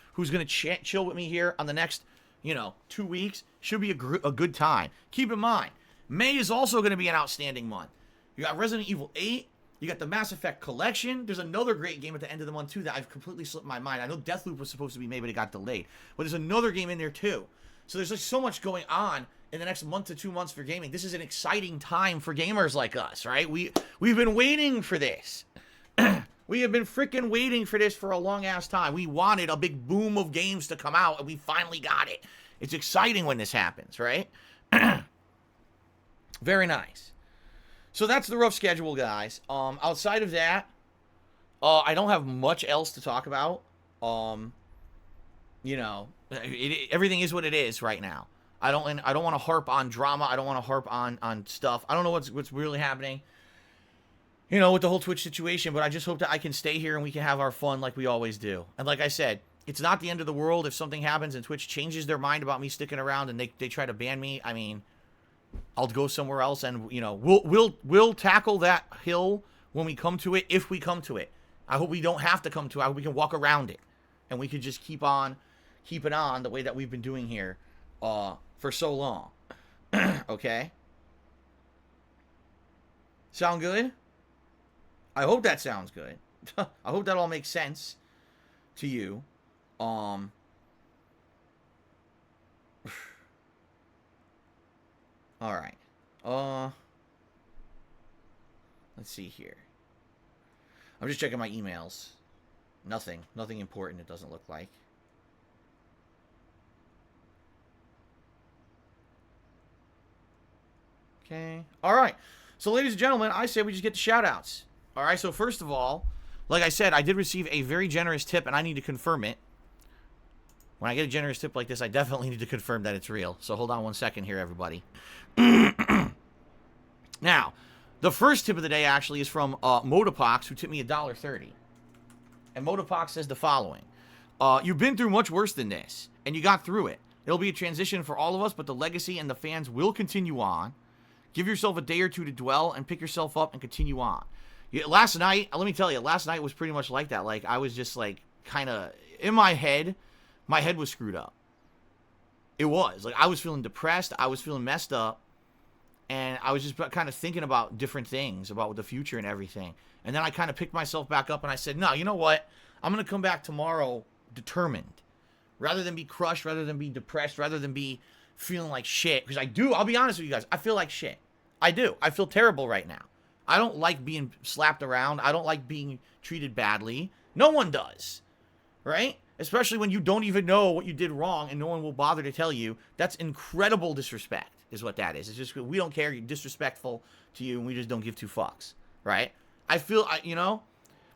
to chill with me here on the next, 2 weeks. Should be a good time. Keep in mind, May is also going to be an outstanding month. You got Resident Evil 8. You got the Mass Effect Collection. There's another great game at the end of the month, too, that I've completely slipped my mind. I know Deathloop was supposed to be May, but it got delayed. But there's another game in there, too. So there's just so much going on in the next month to 2 months for gaming. This is an exciting time for gamers like us, right? We've been waiting for this. We have been freaking waiting for this for a long-ass time. We wanted a big boom of games to come out, and we finally got it. It's exciting when this happens, right? Very nice. So that's the rough schedule, guys. Outside of that, I don't have much else to talk about. Everything is what it is right now. I don't want to harp on drama. I don't want to harp on stuff. I don't know what's really happening, with the whole Twitch situation, but I just hope that I can stay here and we can have our fun like we always do. And like I said, it's not the end of the world if something happens and Twitch changes their mind about me sticking around and they try to ban me. I mean, I'll go somewhere else, and you know, we'll tackle that hill when we come to it, if we come to it. I hope we don't have to come to it. I hope we can walk around it, and we could just keep it on the way that we've been doing here for so long. Okay? Sound good? I hope that sounds good. I hope that all makes sense to you. All right. Let's see here. I'm just checking my emails. Nothing important, it doesn't look like. Okay. All right. So, ladies and gentlemen, I say we just get the shout-outs. All right. So, first of all, like I said, I did receive a very generous tip, and I need to confirm it. When I get a generous tip like this, I definitely need to confirm that it's real. So, hold on one second here, everybody. Now, the first tip of the day actually is from Motopox, who tipped me $1.30. And Motopox says the following. You've been through much worse than this, and you got through it. It'll be a transition for all of us, but the legacy and the fans will continue on. Give yourself a day or two to dwell and pick yourself up and continue on. Last night, let me tell you, last night was pretty much like that. Like, I was just, like, kind of, in my head was screwed up. It was. Like, I was feeling depressed. I was feeling messed up. And I was just kind of thinking about different things, about the future and everything. And then I kind of picked myself back up and I said, no, you know what? I'm going to come back tomorrow determined. Rather than be crushed, rather than be depressed, rather than be feeling like shit. Because I'll be honest with you guys, I feel like shit. I do. I feel terrible right now. I don't like being slapped around. I don't like being treated badly. No one does. Right? Especially when you don't even know what you did wrong and no one will bother to tell you. That's incredible disrespect, is what that is. It's just, we don't care. You're disrespectful to you and we just don't give two fucks. Right? I feel, you know?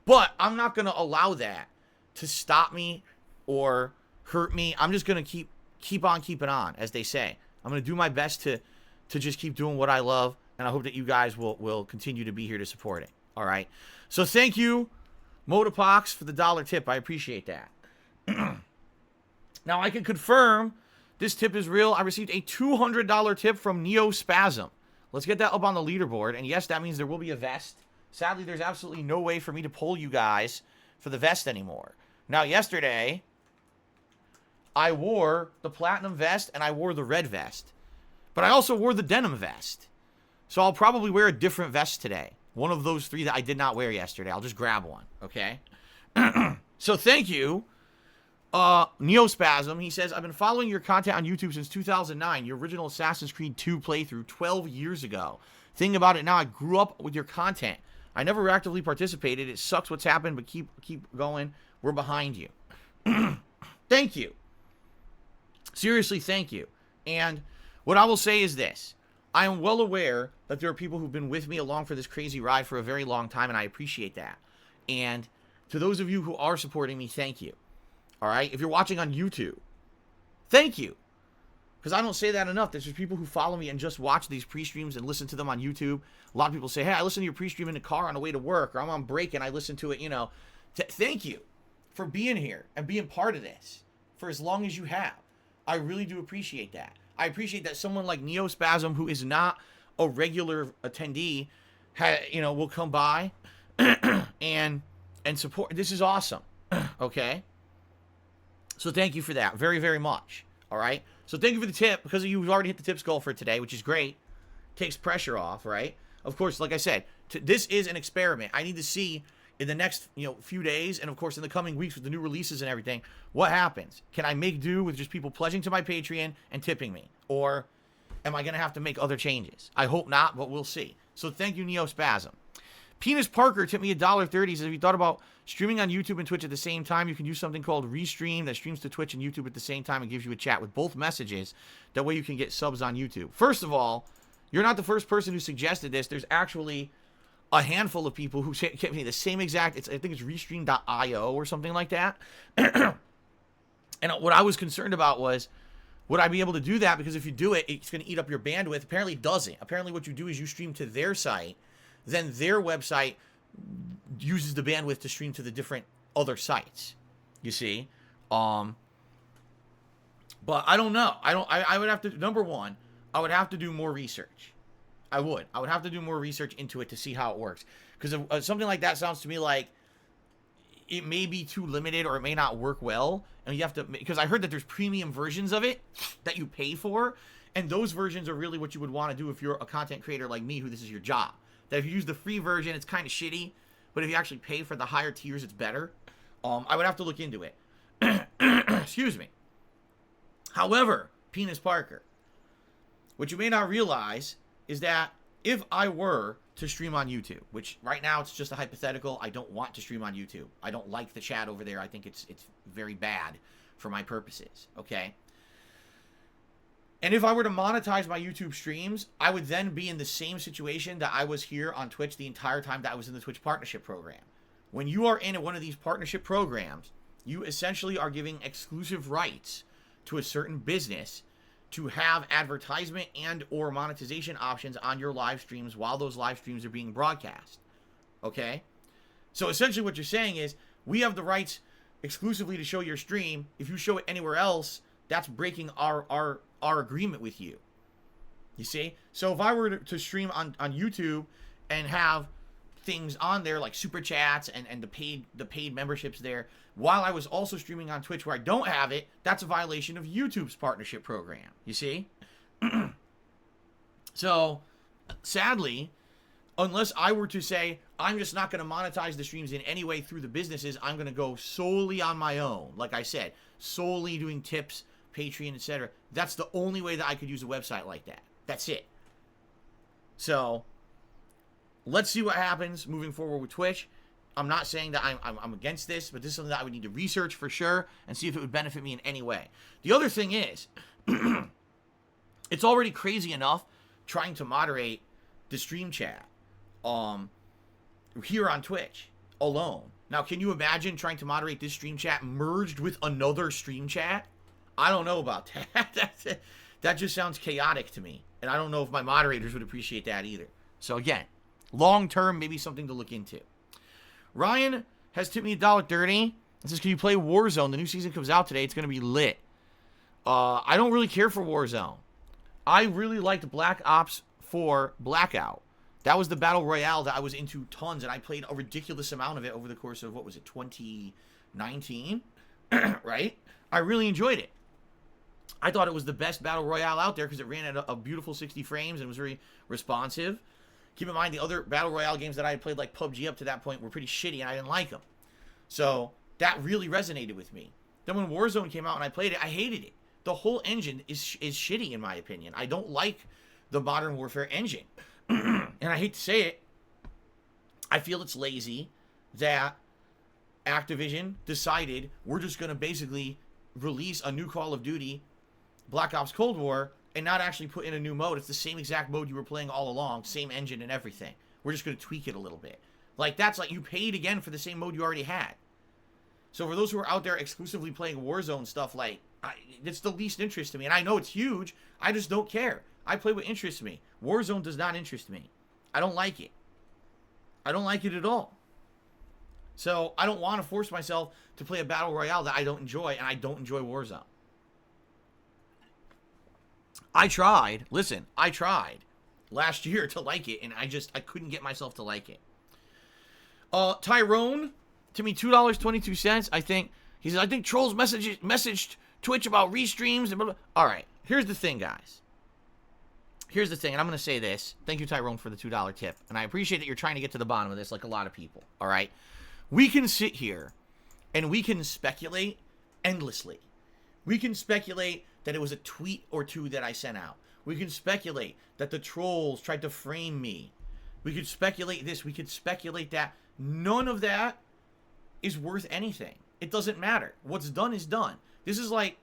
But I'm not going to allow that to stop me or hurt me. I'm just going to keep on keeping on, as they say. I'm going to do my best to just keep doing what I love. And I hope that you guys will continue to be here to support it. All right? So thank you, Motopox, for the $1 tip. I appreciate that. Now, I can confirm this tip is real. I received a $200 tip from Neospasm. Let's get that up on the leaderboard. And yes, that means there will be a vest. Sadly, there's absolutely no way for me to poll you guys for the vest anymore. Now, yesterday, I wore the platinum vest and I wore the red vest. But I also wore the denim vest. So I'll probably wear a different vest today. One of those three that I did not wear yesterday. I'll just grab one, okay? So thank you, Neospasm. He says, I've been following your content on YouTube since 2009, your original Assassin's Creed 2 playthrough 12 years ago. Thinking about it now, I grew up with your content. I never actively participated. It sucks what's happened, but keep going. We're behind you. Thank you. Seriously, thank you. And what I will say is this. I am well aware that there are people who've been with me along for this crazy ride for a very long time, and I appreciate that. And to those of you who are supporting me, thank you. All right? If you're watching on YouTube, thank you. Because I don't say that enough. There's just people who follow me and just watch these pre-streams and listen to them on YouTube. A lot of people say, hey, I listen to your pre-stream in the car on the way to work, or I'm on break and I listen to it, you know. Thank you for being here and being part of this for as long as you have. I really do appreciate that. I appreciate that someone like Neospasm, who is not a regular attendee, will come by and support. This is awesome. Okay? So thank you for that very, very much. All right? So thank you for the tip, because you've already hit the tips goal for today, which is great. Takes pressure off, right? Of course, like I said, this is an experiment. I need to see in the next few days, and of course in the coming weeks with the new releases and everything, what happens? Can I make do with just people pledging to my Patreon and tipping me? Or am I going to have to make other changes? I hope not, but we'll see. So thank you, Neospasm. Penis Parker tipped me $1.30. He says, if you thought about streaming on YouTube and Twitch at the same time, you can use something called Restream that streams to Twitch and YouTube at the same time and gives you a chat with both messages. That way you can get subs on YouTube. First of all, you're not the first person who suggested this. There's actually a handful of people who kept me the same exact, I think it's Restream.io or something like that. And what I was concerned about was, would I be able to do that? Because if you do it, it's going to eat up your bandwidth. Apparently it doesn't. Apparently what you do is you stream to their site, then their website uses the bandwidth to stream to the different other sites. You see? But I don't know. I would have to, number one, I would have to do more research. I would have to do more research into it to see how it works. Because something like that sounds to me like it may be too limited or it may not work well. And you have to, because I heard that there's premium versions of it that you pay for. And those versions are really what you would want to do if you're a content creator like me, who this is your job. That if you use the free version, it's kind of shitty. But if you actually pay for the higher tiers, it's better. I would have to look into it. Excuse me. However, Penis Parker, what you may not realize is that if I were to stream on YouTube, which right now it's just a hypothetical, I don't want to stream on YouTube. I don't like the chat over there. I think it's very bad for my purposes, okay? And if I were to monetize my YouTube streams, I would then be in the same situation that I was here on Twitch the entire time that I was in the Twitch partnership program. When you are in one of these partnership programs, you essentially are giving exclusive rights to a certain business to have advertisement and or monetization options on your live streams while those live streams are being broadcast. Okay? So essentially what you're saying is, we have the rights exclusively to show your stream. If you show it anywhere else, that's breaking our agreement with you. You see? So if I were to stream on YouTube and have things on there like super chats and the paid memberships there, while I was also streaming on Twitch where I don't have it, that's a violation of YouTube's partnership program. You see? So, sadly, unless I were to say, I'm just not going to monetize the streams in any way through the businesses, I'm going to go solely on my own. Like I said, solely doing tips, Patreon, etc. That's the only way that I could use a website like that. That's it. So, let's see what happens moving forward with Twitch. I'm not saying that I'm against this, but this is something that I would need to research for sure and see if it would benefit me in any way. The other thing is, it's already crazy enough trying to moderate the stream chat here on Twitch alone. Now, can you imagine trying to moderate this stream chat merged with another stream chat? I don't know about that. That just sounds chaotic to me. And I don't know if my moderators would appreciate that either. So again, long term, maybe something to look into. Ryan has tipped me $1.30. It says, can you play Warzone? The new season comes out today. It's going to be lit. I don't really care for Warzone. I really liked Black Ops 4 Blackout. That was the Battle Royale that I was into tons, and I played a ridiculous amount of it over the course of, 2019? Right? I really enjoyed it. I thought it was the best Battle Royale out there because it ran at a beautiful 60 frames and was very responsive. Keep in mind, the other Battle Royale games that I had played, like PUBG up to that point, were pretty shitty, and I didn't like them. So, that really resonated with me. Then when Warzone came out and I played it, I hated it. The whole engine is shitty, in my opinion. I don't like the Modern Warfare engine. And I hate to say it, I feel it's lazy that Activision decided we're just going to basically release a new Call of Duty, Black Ops Cold War, and not actually put in a new mode. It's the same exact mode you were playing all along, same engine and everything. We're just going to tweak it a little bit. Like, that's like you paid again for the same mode you already had. So for those who are out there exclusively playing Warzone stuff, like, it's the least interest to me. And I know it's huge. I just don't care. I play what interests me. Warzone does not interest me. I don't like it. I don't like it at all. So I don't want to force myself to play a Battle Royale that I don't enjoy, and I don't enjoy Warzone. I tried last year to like it, and I couldn't get myself to like it. Tyrone, to me, $2.22. He says, I think trolls messaged Twitch about restreams and blah, blah. All right, here's the thing, guys. Here's the thing, and I'm going to say this. Thank you, Tyrone, for the $2 tip. And I appreciate that you're trying to get to the bottom of this like a lot of people, all right? We can sit here, and we can speculate endlessly. We can speculate that it was a tweet or two that I sent out. We can speculate that the trolls tried to frame me. We could speculate this. We could speculate that. None of that is worth anything. It doesn't matter. What's done is done. This is like,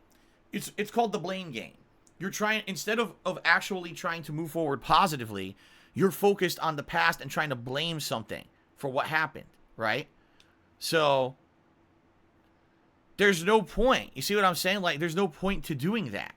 it's called the blame game. You're trying, instead of actually trying to move forward positively, you're focused on the past and trying to blame something for what happened, right? So, there's no point. You see what I'm saying? Like, there's no point to doing that.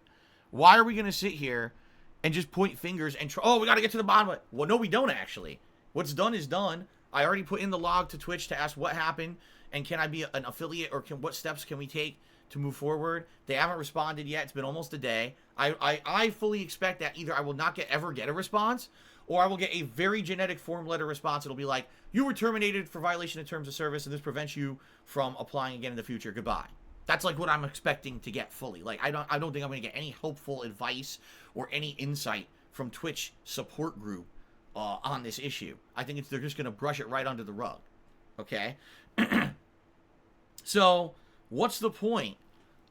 Why are we going to sit here and just point fingers and try, oh, we got to get to the bottom of it. Well, no, we don't actually. What's done is done. I already put in the log to Twitch to ask what happened and can I be an affiliate or what steps can we take to move forward. They haven't responded yet. It's been almost a day. I fully expect that either I will not ever get a response, or I will get a very genetic form letter response. It'll be like, you were terminated for violation of terms of service, and this prevents you from applying again in the future. Goodbye. That's like what I'm expecting to get fully. Like, I don't think I'm going to get any hopeful advice or any insight from Twitch support group on this issue. I think they're just going to brush it right under the rug. Okay? So, what's the point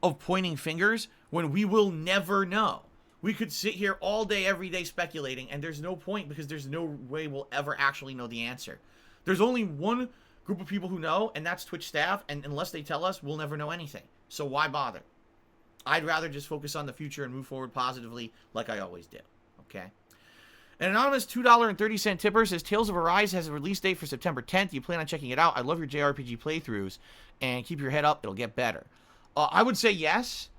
of pointing fingers when we will never know? We could sit here all day, every day speculating, and there's no point because there's no way we'll ever actually know the answer. There's only one group of people who know, and that's Twitch staff, and unless they tell us, we'll never know anything. So why bother? I'd rather just focus on the future and move forward positively like I always do. Okay? An anonymous $2.30 tipper says, Tales of Arise has a release date for September 10th. You plan on checking it out? I love your JRPG playthroughs, and keep your head up. It'll get better. I would say yes.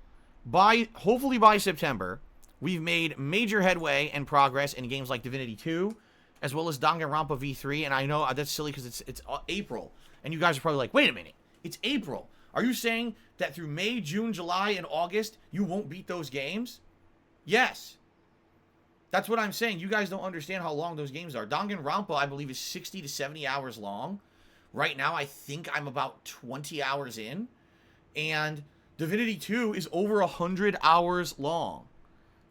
Hopefully by September, we've made major headway and progress in games like Divinity 2, as well as Danganronpa V3. And I know that's silly because it's April. And you guys are probably like, wait a minute. It's April. Are you saying that through May, June, July, and August, you won't beat those games? Yes. That's what I'm saying. You guys don't understand how long those games are. Danganronpa, I believe, is 60 to 70 hours long. Right now, I think I'm about 20 hours in. And Divinity 2 is over 100 hours long.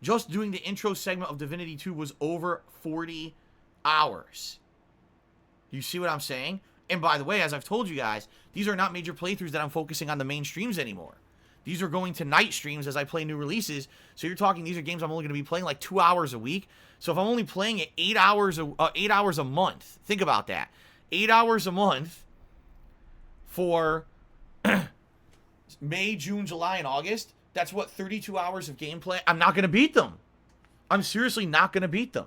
Just doing the intro segment of Divinity 2 was over 40 hours. You see what I'm saying? And by the way, as I've told you guys, these are not major playthroughs that I'm focusing on the main streams anymore. These are going to night streams as I play new releases. So you're talking, these are games I'm only going to be playing like 2 hours a week. So if I'm only playing it 8 hours a month, think about that. 8 hours a month for May, June, July, and August. That's what, 32 hours of gameplay? I'm not going to beat them. I'm seriously not going to beat them.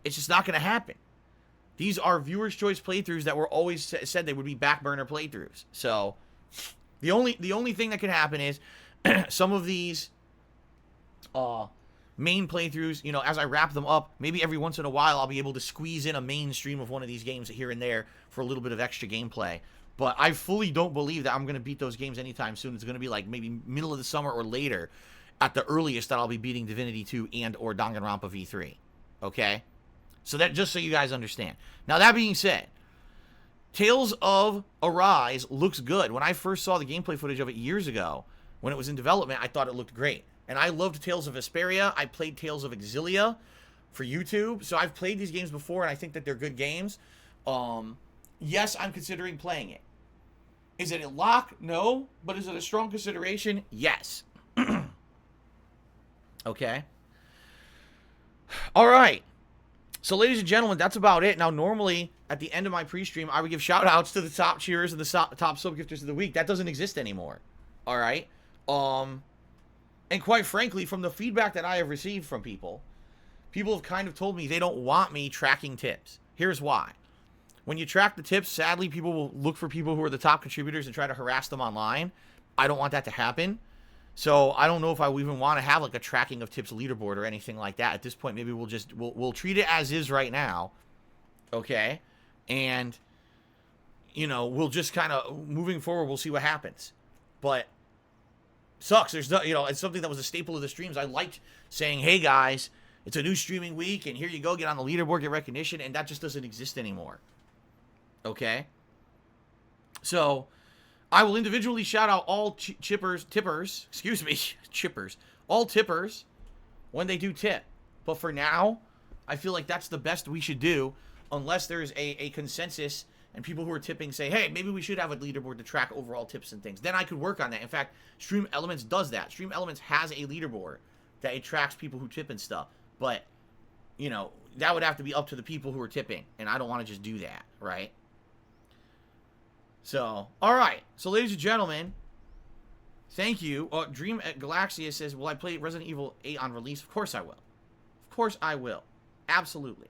It's just not going to happen. These are viewers' choice playthroughs that were always said they would be back burner playthroughs. So the only thing that could happen is some of these main playthroughs, you know, as I wrap them up, maybe every once in a while I'll be able to squeeze in a main stream of one of these games here and there for a little bit of extra gameplay. But I fully don't believe that I'm going to beat those games anytime soon. It's going to be like maybe middle of the summer or later at the earliest that I'll be beating Divinity 2 and or Danganronpa V3. Okay? So that, just so you guys understand. Now, that being said, Tales of Arise looks good. When I first saw the gameplay footage of it years ago, when it was in development, I thought it looked great. And I loved Tales of Vesperia. I played Tales of Exilia for YouTube. So I've played these games before, and I think that they're good games. Yes, I'm considering playing it. Is it a lock? No. But is it a strong consideration? Yes. Okay. All right. So, ladies and gentlemen, that's about it. Now, normally, at the end of my pre-stream, I would give shout-outs to the top cheerers and the top sub-gifters of the week. That doesn't exist anymore. All right? And quite frankly, from the feedback that I have received from people have kind of told me they don't want me tracking tips. Here's why. When you track the tips, sadly, people will look for people who are the top contributors and try to harass them online. I don't want that to happen. So I don't know if I even want to have like a tracking of tips leaderboard or anything like that. At this point, maybe we'll treat it as is right now. Okay? And, you know, we'll just kind of, moving forward, we'll see what happens. But sucks. There's no, you know, it's something that was a staple of the streams. I liked saying, hey guys, it's a new streaming week and here you go, get on the leaderboard, get recognition, and that just doesn't exist anymore. Okay? So I will individually shout out all tippers, all tippers when they do tip. But for now, I feel like that's the best we should do unless there's a consensus and people who are tipping say, hey, maybe we should have a leaderboard to track overall tips and things. Then I could work on that. In fact, Stream Elements does that. Stream Elements has a leaderboard that it tracks people who tip and stuff. But, you know, that would have to be up to the people who are tipping. And I don't want to just do that, right? So, all right. So, ladies and gentlemen, thank you. Dream at Galaxia says, will I play Resident Evil 8 on release? Of course I will. Of course I will. Absolutely.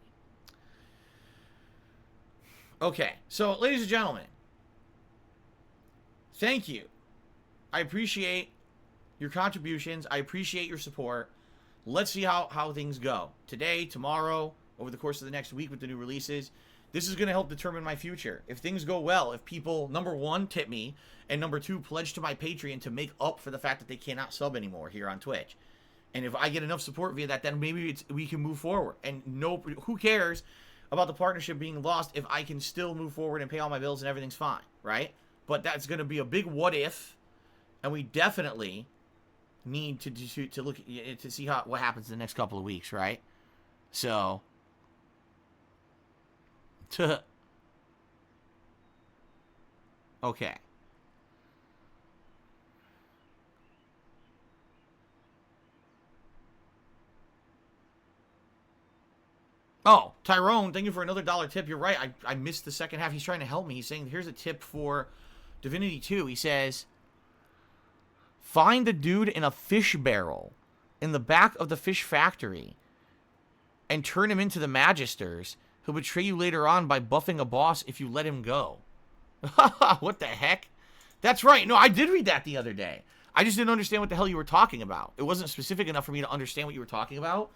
Okay. So, ladies and gentlemen, thank you. I appreciate your contributions. I appreciate your support. Let's see how things go. Today, tomorrow, over the course of the next week with the new releases. This is going to help determine my future. If things go well, if people, number one, tip me, and number two, pledge to my Patreon to make up for the fact that they cannot sub anymore here on Twitch. And if I get enough support via that, then maybe we can move forward. And who cares about the partnership being lost if I can still move forward and pay all my bills and everything's fine, right? But that's going to be a big what if, and we definitely need to look to see what happens in the next couple of weeks, right? So, okay. Oh, Tyrone, thank you for another $1 tip. You're right. I missed the second half. He's trying to help me. He's saying, here's a tip for Divinity 2. He says, find the dude in a fish barrel in the back of the fish factory and turn him into the Magisters. He'll betray you later on by buffing a boss if you let him go. What the heck? That's right. No, I did read that the other day. I just didn't understand what the hell you were talking about. It wasn't specific enough for me to understand what you were talking about.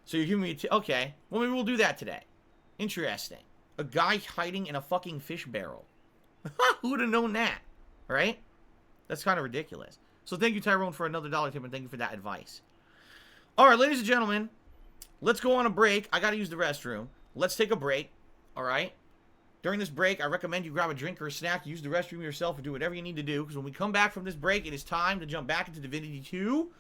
So you're giving me okay. Well, maybe we'll do that today. Interesting. A guy hiding in a fucking fish barrel. Who would have known that? Right? That's kind of ridiculous. So thank you, Tyrone, for another $1 tip, and thank you for that advice. All right, ladies and gentlemen, let's go on a break. I got to use the restroom. Let's take a break. All right? During this break, I recommend you grab a drink or a snack, use the restroom yourself, or do whatever you need to do, because when we come back from this break, it is time to jump back into Divinity 2.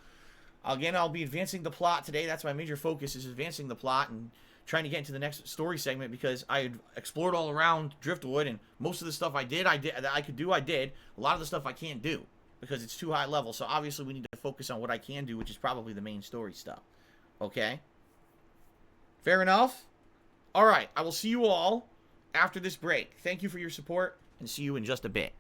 Again, I'll be advancing the plot today. That's my major focus, is advancing the plot and trying to get into the next story segment, because I had explored all around Driftwood, and most of the stuff I did that I could do, I did. A lot of the stuff I can't do because it's too high level. So obviously we need to focus on what I can do, which is probably the main story stuff. Okay? Fair enough? All right. I will see you all after this break. Thank you for your support, and see you in just a bit.